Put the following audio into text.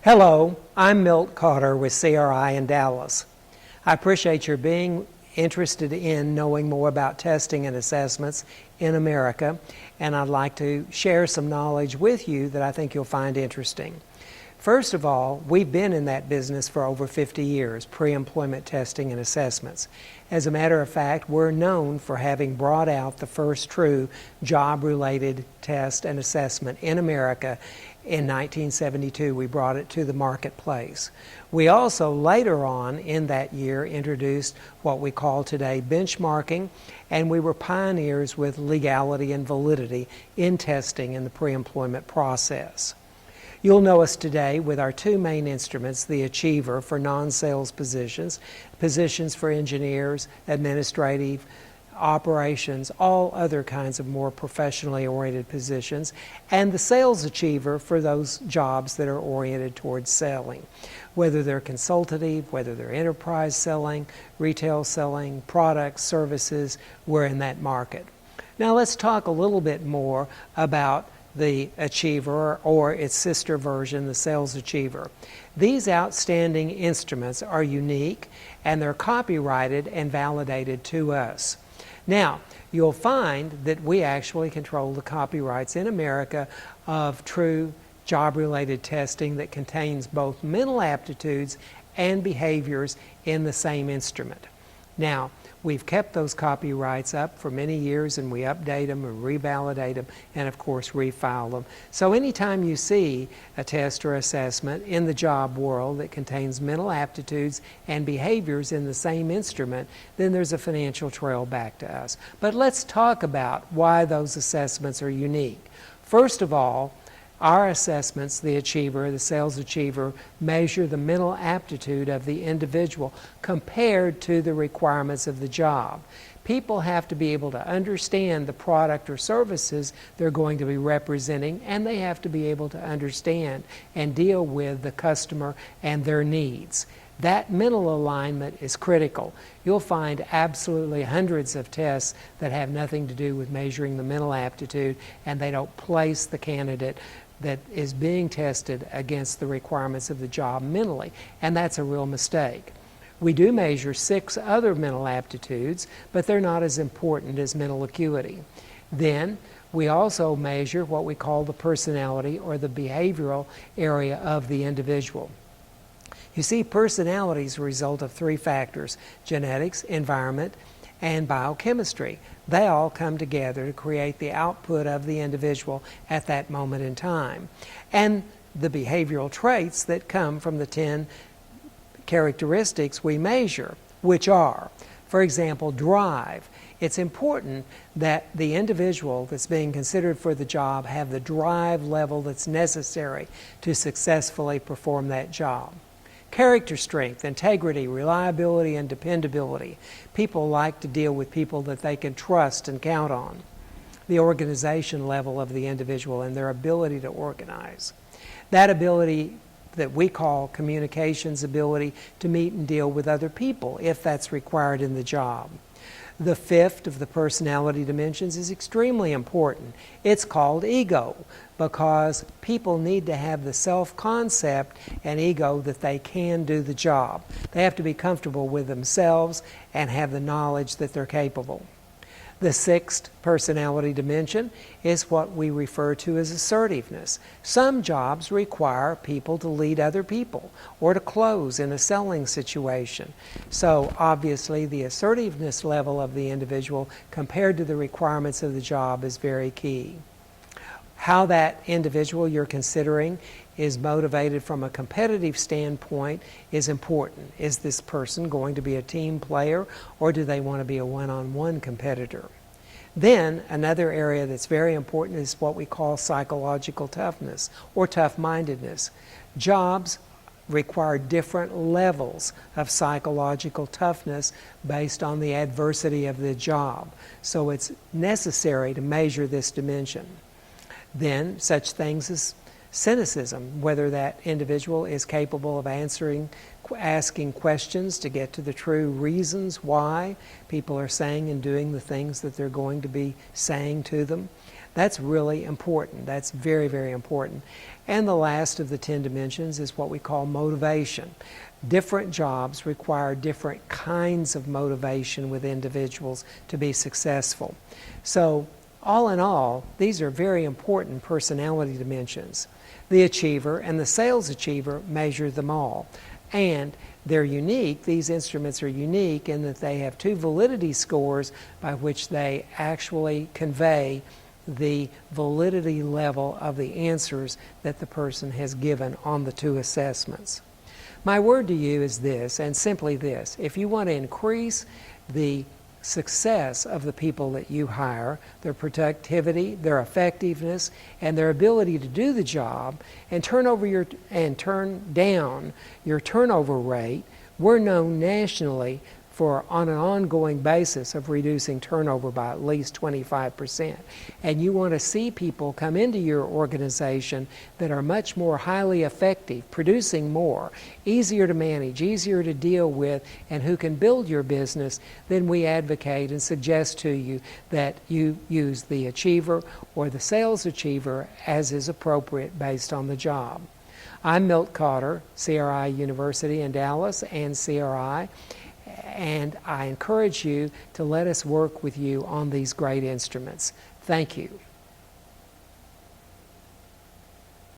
Hello, I'm Milt Cotter with CRI in Dallas. I appreciate your being interested in knowing more about testing and assessments in America, and I'd like to share some knowledge with you that I think you'll find interesting. First of all, we've been in that business for over 50 years, pre-employment testing and assessments. As a matter of fact, we're known for having brought out the first true job-related test and assessment in America. In 1972, we brought it to the marketplace. We also later on in that year introduced what we call today benchmarking, and we were pioneers with legality and validity in testing in the pre-employment process. You'll know us today with our two main instruments, the Achiever for non-sales positions, positions for engineers, administrative, operations, all other kinds of more professionally oriented positions, and the Sales Achiever for those jobs that are oriented towards selling. Whether they're consultative, whether they're enterprise selling, retail selling, products, services, we're in that market. Now let's talk a little bit more about the Achiever or its sister version, the Sales Achiever. These outstanding instruments are unique and they're copyrighted and validated to us. Now, you'll find that we actually control the copyrights in America of true job-related testing that contains both mental aptitudes and behaviors in the same instrument. Now, we've kept those copyrights up for many years, and we update them and revalidate them and of course refile them. So anytime you see a test or assessment in the job world that contains mental aptitudes and behaviors in the same instrument, then there's a financial trail back to us. But let's talk about why those assessments are unique. First of all, our assessments, the Achiever, the Sales Achiever, measure the mental aptitude of the individual compared to the requirements of the job. People have to be able to understand the product or services they're going to be representing, and they have to be able to understand and deal with the customer and their needs. That mental alignment is critical. You'll find absolutely hundreds of tests that have nothing to do with measuring the mental aptitude, and they don't place the candidate that is being tested against the requirements of the job mentally, and that's a real mistake. We do measure 6 other mental aptitudes, but they're not as important as mental acuity. Then we also measure what we call the personality or the behavioral area of the individual. You see, personality is a result of 3 factors: genetics, environment, and biochemistry. They all come together to create the output of the individual at that moment in time. And the behavioral traits that come from the 10 characteristics we measure, which are, for example, drive. It's important that the individual that's being considered for the job have the drive level that's necessary to successfully perform that job. Character strength, integrity, reliability, and dependability. People like to deal with people that they can trust and count on. The organization level of the individual and their ability to organize. That ability that we call communications ability to meet and deal with other people if that's required in the job. The 5th of the personality dimensions is extremely important. It's called ego, because people need to have the self-concept and ego that they can do the job. They have to be comfortable with themselves and have the knowledge that they're capable. The 6th personality dimension is what we refer to as assertiveness. Some jobs require people to lead other people or to close in a selling situation. So obviously the assertiveness level of the individual compared to the requirements of the job is very key. How that individual you're considering is motivated from a competitive standpoint is important. Is this person going to be a team player, or do they want to be a one-on-one competitor? Then another area that's very important is what we call psychological toughness or tough-mindedness. Jobs require different levels of psychological toughness based on the adversity of the job. So it's necessary to measure this dimension. Then such things as cynicism, whether that individual is capable of asking questions to get to the true reasons why people are saying and doing the things that they're going to be saying to them. That's really important. That's very, very important. And the last of the 10 dimensions is what we call motivation. Different jobs require different kinds of motivation with individuals to be successful. So, all in all, these are very important personality dimensions. The achiever and the sales achiever measure them all. And they're unique. These instruments are unique in that they have 2 validity scores by which they actually convey the validity level of the answers that the person has given on the 2 assessments. My word to you is this, and simply this: if you want to increase the success of the people that you hire, their productivity, their effectiveness, and their ability to do the job, and turn down your turnover rate, we're known nationally for, on an ongoing basis, of reducing turnover by at least 25%. And you want to see people come into your organization that are much more highly effective, producing more, easier to manage, easier to deal with, and who can build your business, then we advocate and suggest to you that you use the achiever or the sales achiever as is appropriate based on the job. I'm Milt Cotter, CRI University in Dallas and CRI, and I encourage you to let us work with you on these great instruments. Thank you.